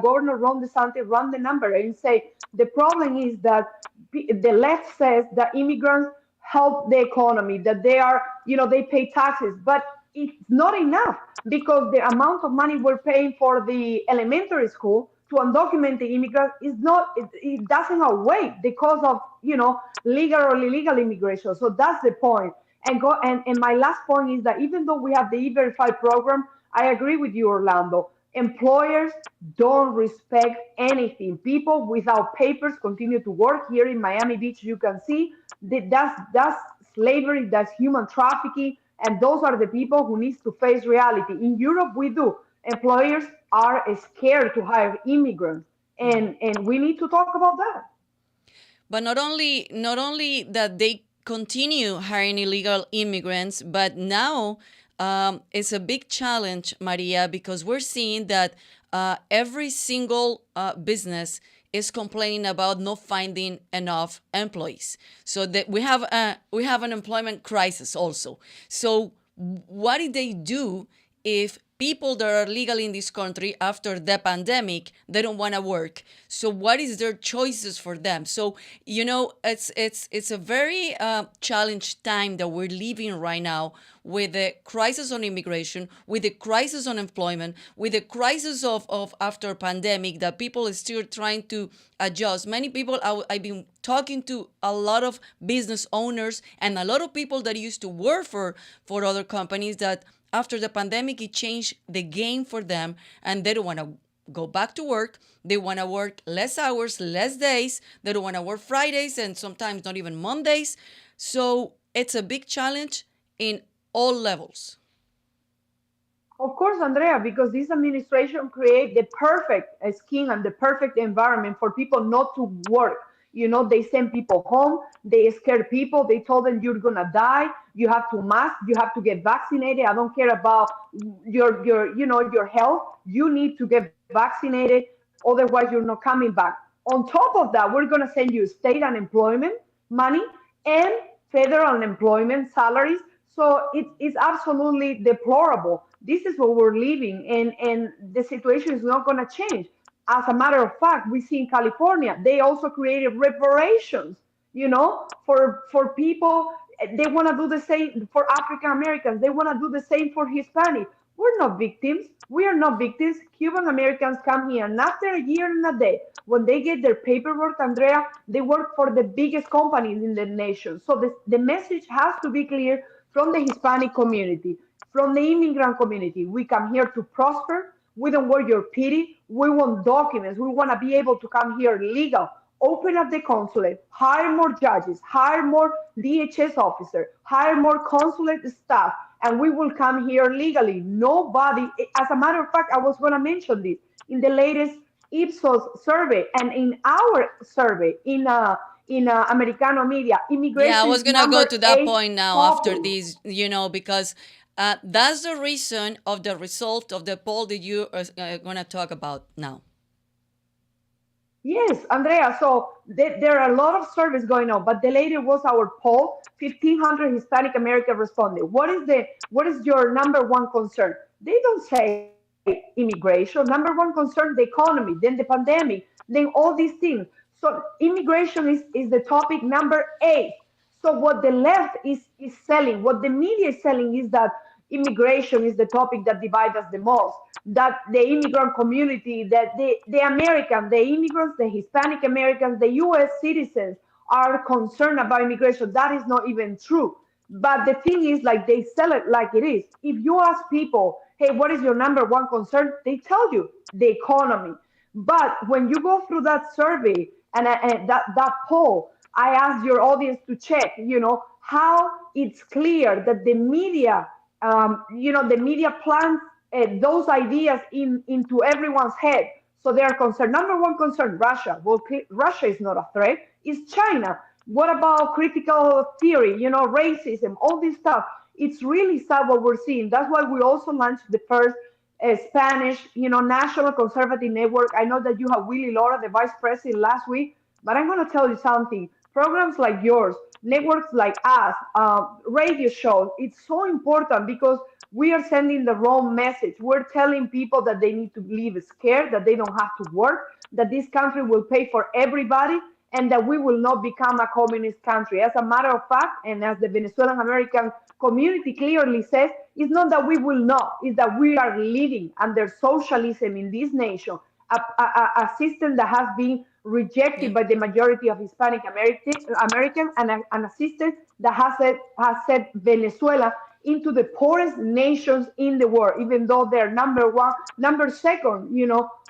Governor Ron DeSantis ran the number and say the problem is that the left says that immigrants help the economy, that they are, they pay taxes, but it's not enough because the amount of money we're paying for the elementary school to undocumented immigrants is not, it doesn't outweigh the cost of, legal or illegal immigration. So that's the point. And my last point is that even though we have the E-Verify program, I agree with you, Orlando. Employers don't respect anything. People without papers continue to work. Here in Miami Beach, you can see that that's slavery, that's human trafficking, and those are the people who needs to face reality. In Europe, we do. Employers are scared to hire immigrants, and we need to talk about that. But not only that continue hiring illegal immigrants, but now it's a big challenge, Maria, because we're seeing that every single business is complaining about not finding enough employees. So that we have an employment crisis also. So what did they do if people that are legal in this country after the pandemic, they don't want to work? So what is their choices for them? So it's a very challenged time that we're living right now, with the crisis on immigration, with the crisis on employment, with the crisis of after pandemic, that people are still trying to adjust. Many people, I've been talking to a lot of business owners and a lot of people that used to work for other companies, that after the pandemic, it changed the game for them, and they don't want to go back to work. They want to work less hours, less days. They don't want to work Fridays and sometimes not even Mondays. So it's a big challenge in all levels. Of course, Andrea, because this administration create the perfect scheme and the perfect environment for people not to work. They send people home, they scare people, they told them you're gonna die, you have to mask, you have to get vaccinated. I don't care about your health. You need to get vaccinated, otherwise you're not coming back. On top of that, we're gonna send you state unemployment money and federal unemployment salaries. So it's absolutely deplorable. This is what we're living, and the situation is not going to change. As a matter of fact, we see in California, they also created reparations, for people. They want to do the same for African Americans. They want to do the same for Hispanic. We're not victims. We are not victims. Cuban Americans come here, and after a year and a day, when they get their paperwork, Andrea, they work for the biggest companies in the nation. So the message has to be clear from the Hispanic community, from the immigrant community. We come here to prosper. We don't want your pity. We want documents. We want to be able to come here legal. Open up the consulate, hire more judges, hire more DHS officers, hire more consulate staff, and we will come here legally. Nobody, as a matter of fact, I was going to mention this in the latest Ipsos survey and in our survey in Americano media, immigration. Yeah, I was going to go to that point now after topic. this, because that's the reason of the result of the poll that you are going to talk about now. Yes, Andrea. So there are a lot of surveys going on, but the latest was our poll. 1,500 Hispanic American responded. What is your number one concern? They don't say immigration. Number one concern, the economy, then the pandemic, then all these things. So immigration is the topic number 8. So what the left is selling, what the media is selling, is that immigration is the topic that divides us the most. That the immigrant community, that the American, the immigrants, the Hispanic Americans, the U.S. citizens are concerned about immigration. That is not even true. But the thing is, like, they sell it like it is. If you ask people, hey, what is your number one concern? They tell you the economy. But when you go through that survey and that poll, I asked your audience to check, how it's clear that the media, the media plants those ideas into everyone's head. So they are concerned. Number one concern, Russia. Well, Russia is not a threat. It's China. What about critical theory, racism, all this stuff? It's really sad what we're seeing. That's why we also launched the first Spanish, National Conservative Network. I know that you have Willie Laura, the vice president, last week, but I'm going to tell you something. Programs like yours, networks like us, radio shows, it's so important because we are sending the wrong message. We're telling people that they need to live scared, that they don't have to work, that this country will pay for everybody, and that we will not become a communist country. As a matter of fact, and as the Venezuelan American community clearly says, it's not that we will not, it's that we are living under socialism in this nation, a system that has been rejected by the majority of Hispanic Americans, and a system that has set Venezuela into the poorest nations in the world, even though they're number second,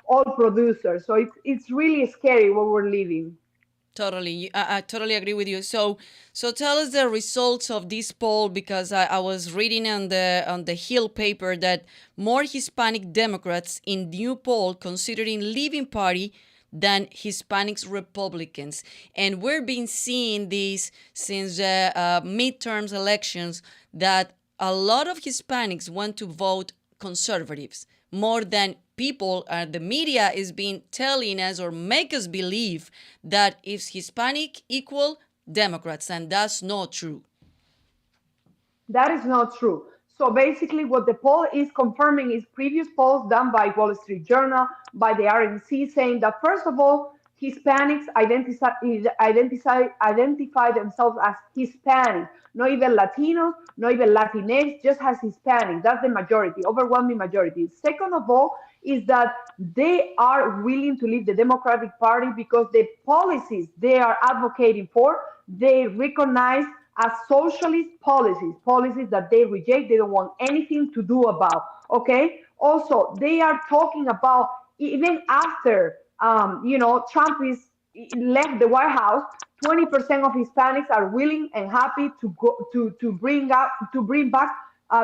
oil producers. So it's really scary what we're living. Totally, I totally agree with you. So tell us the results of this poll, because I was reading on the Hill paper that more Hispanic Democrats in new poll considering leaving party than Hispanics Republicans. And we've been seeing this since the midterms elections, that a lot of Hispanics want to vote conservatives more than people. The media is being telling us or make us believe that if Hispanic equal Democrats, and that's not true. That is not true. So basically, what the poll is confirming is previous polls done by Wall Street Journal, by the RNC, saying that first of all, Hispanics identify themselves as Hispanic, not even Latinos, not even Latinx, just as Hispanic. That's the majority, overwhelming majority. Second of all, is that they are willing to leave the Democratic Party because the policies they are advocating for, they recognize as socialist policies, policies that they reject, they don't want anything to do about. Okay. Also, they are talking about even after Trump is left the White House, 20% of Hispanics are willing and happy to go to bring back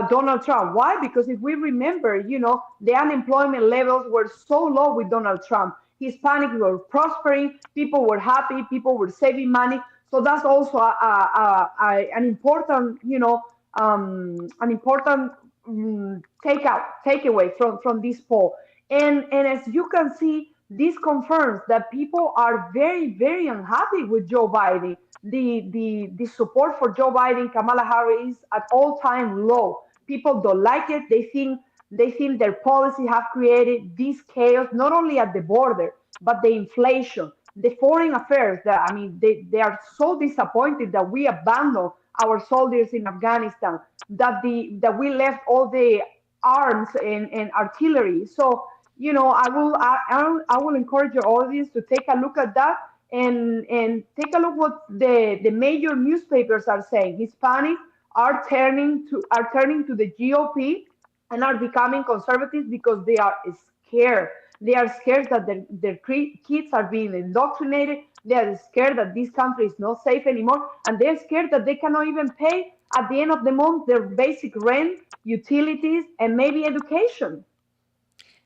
Donald Trump. Why? Because if we remember, the unemployment levels were so low with Donald Trump. Hispanics were prospering, people were happy, people were saving money. So that's also an important, takeaway from this poll. And as you can see, this confirms that people are very, very unhappy with Joe Biden. The support for Joe Biden, Kamala Harris is at all-time low. People don't like it. They think their policy have created this chaos, not only at the border, but the inflation, the foreign affairs. That, I mean, they are so disappointed that we abandoned our soldiers in Afghanistan, that we left all the arms and artillery. So, I will encourage your audience to take a look at that, and take a look what the major newspapers are saying. Hispanics are turning to the GOP and are becoming conservatives because they are scared. They are scared that their kids are being indoctrinated. They are scared that this country is not safe anymore. And they're scared that they cannot even pay at the end of the month their basic rent, utilities, and maybe education.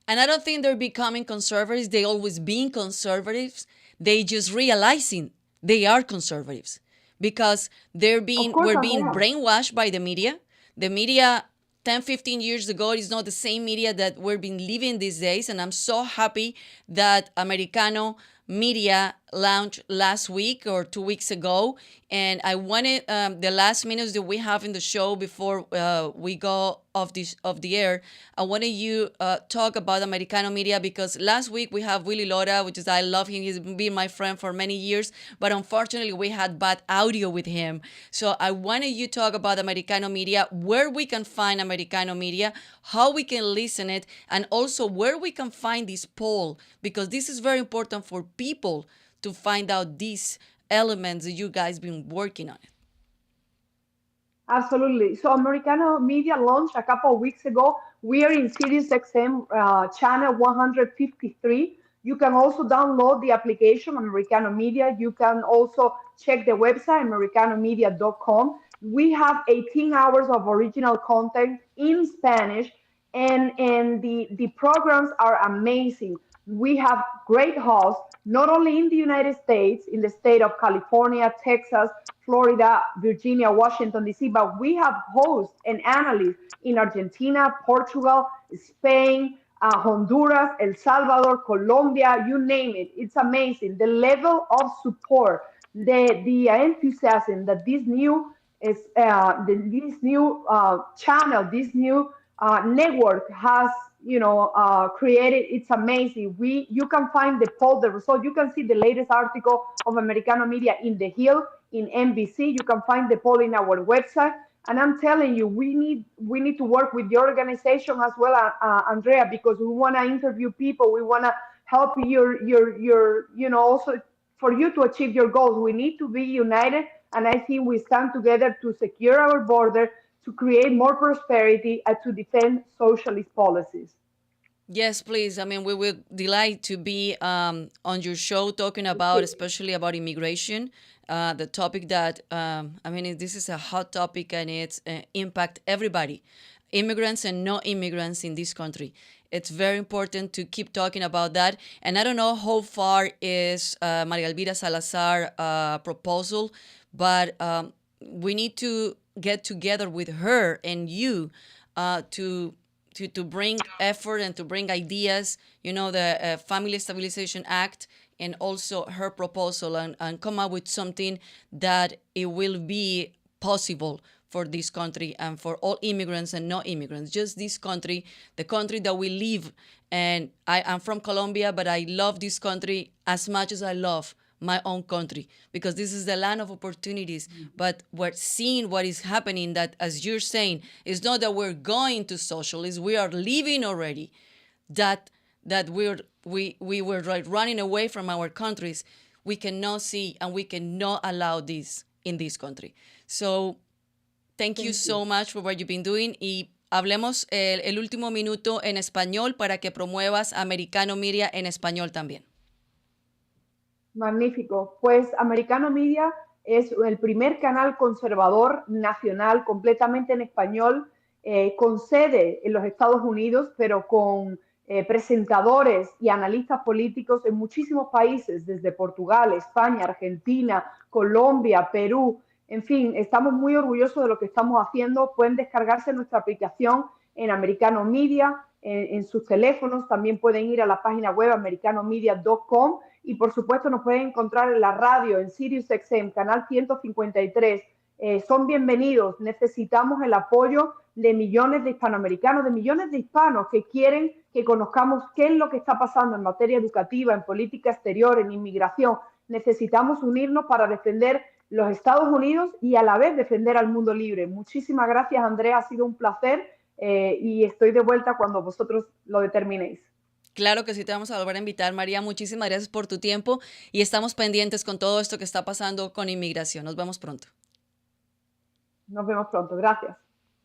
And I don't think they're becoming conservatives. They always been conservatives. They just realizing they are conservatives because we're being brainwashed by the media. The media 10, 15 years ago is not the same media that we've been living these days. And I'm so happy that Americano media launched last week or 2 weeks ago. And I wanted the last minutes that we have in the show before we go off the air, I wanted you talk about Americano media, because last week we have Willie Lora, which is, I love him. He's been my friend for many years, but unfortunately we had bad audio with him. So I wanted you to talk about Americano media, where we can find Americano media, how we can listen it, and also where we can find this poll, because this is very important for people to find out these elements that you guys been working on it. Absolutely. So Americano Media launched a couple of weeks ago. We are in Sirius XM channel 153. You can also download the application Americano Media. You can also check the website americanomedia.com. We have 18 hours of original content in Spanish, and the programs are amazing. We have great hosts, not only in the United States, in the state of California, Texas, Florida, Virginia, Washington, D.C., but we have hosts and analysts in Argentina, Portugal, Spain, Honduras, El Salvador, Colombia, you name it. It's amazing. The level of support, the enthusiasm that this new channel, this new network has created, it's amazing. You can find the poll, the result. You can see the latest article of Americano Media in The Hill, in NBC. You can find the poll in our website. And I'm telling you, we need to work with your organization as well, Andrea, because we want to interview people. We want to help also for you to achieve your goals. We need to be united, and I think we stand together to secure our border, to create more prosperity, and to defend socialist policies. Yes, please. I mean, we would delight to be on your show talking about, especially about immigration, the topic that, this is a hot topic, and it's impact everybody, immigrants and no immigrants in this country. It's very important to keep talking about that. And I don't know how far is Maria Elvira Salazar proposal, but we need to get together with her and you to bring effort and to bring ideas, the Family Stabilization Act and also her proposal, and come up with something that it will be possible for this country and for all immigrants and no immigrants. Just this country, the country that we live. And I'm from Colombia, but I love this country as much as I love my own country, because this is the land of opportunities. But we're seeing what is happening, that, as you're saying, it's not that we're going to socialism, we are living already. That we were like running away from our countries. We cannot see and we cannot allow this in this country. So thank you so much for what you've been doing. Y hablemos el último minuto en español para que promuevas Americano Media en español también. Magnífico. Pues Americano Media es el primer canal conservador nacional completamente en español, con sede en los Estados Unidos, pero con presentadores y analistas políticos en muchísimos países, desde Portugal, España, Argentina, Colombia, Perú. En fin, estamos muy orgullosos de lo que estamos haciendo. Pueden descargarse nuestra aplicación en Americano Media, en sus teléfonos. También pueden ir a la página web americanomedia.com y, por supuesto, nos pueden encontrar en la radio, en SiriusXM, canal 153. Son bienvenidos. Necesitamos el apoyo de millones de hispanoamericanos, de millones de hispanos que quieren que conozcamos qué es lo que está pasando en materia educativa, en política exterior, en inmigración. Necesitamos unirnos para defender los Estados Unidos y a la vez defender al mundo libre. Muchísimas gracias, Andrea. Ha sido un placer y estoy de vuelta cuando vosotros lo determinéis. Claro que sí, te vamos a volver a invitar, María. Muchísimas gracias por tu tiempo y estamos pendientes con todo esto que está pasando con inmigración. Nos vemos pronto. Nos vemos pronto. Gracias.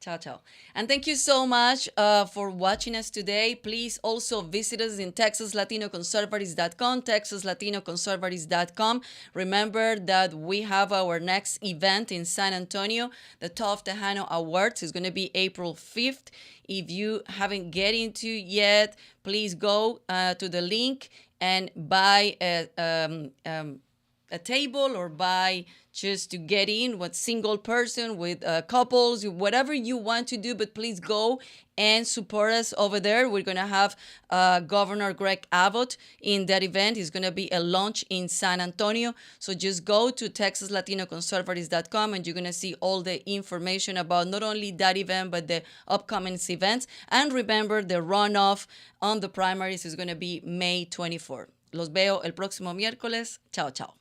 Ciao, ciao. And thank you so much for watching us today. Please also visit us in TexasLatinoConservatives.com, TexasLatinoConservatives.com. Remember that we have our next event in San Antonio, the Top Tejano Awards. It's going to be April 5th. If you haven't get into yet, please go to the link and buy a table, or buy just to get in with single person, with couples, whatever you want to do, but please go and support us over there. We're going to have Governor Greg Abbott in that event. It's going to be a launch in San Antonio. So just go to TexasLatinoConservatives.com and you're going to see all the information about not only that event, but the upcoming events. And remember, the runoff on the primaries is going to be May 24. Los veo el próximo miércoles. Chao, chao.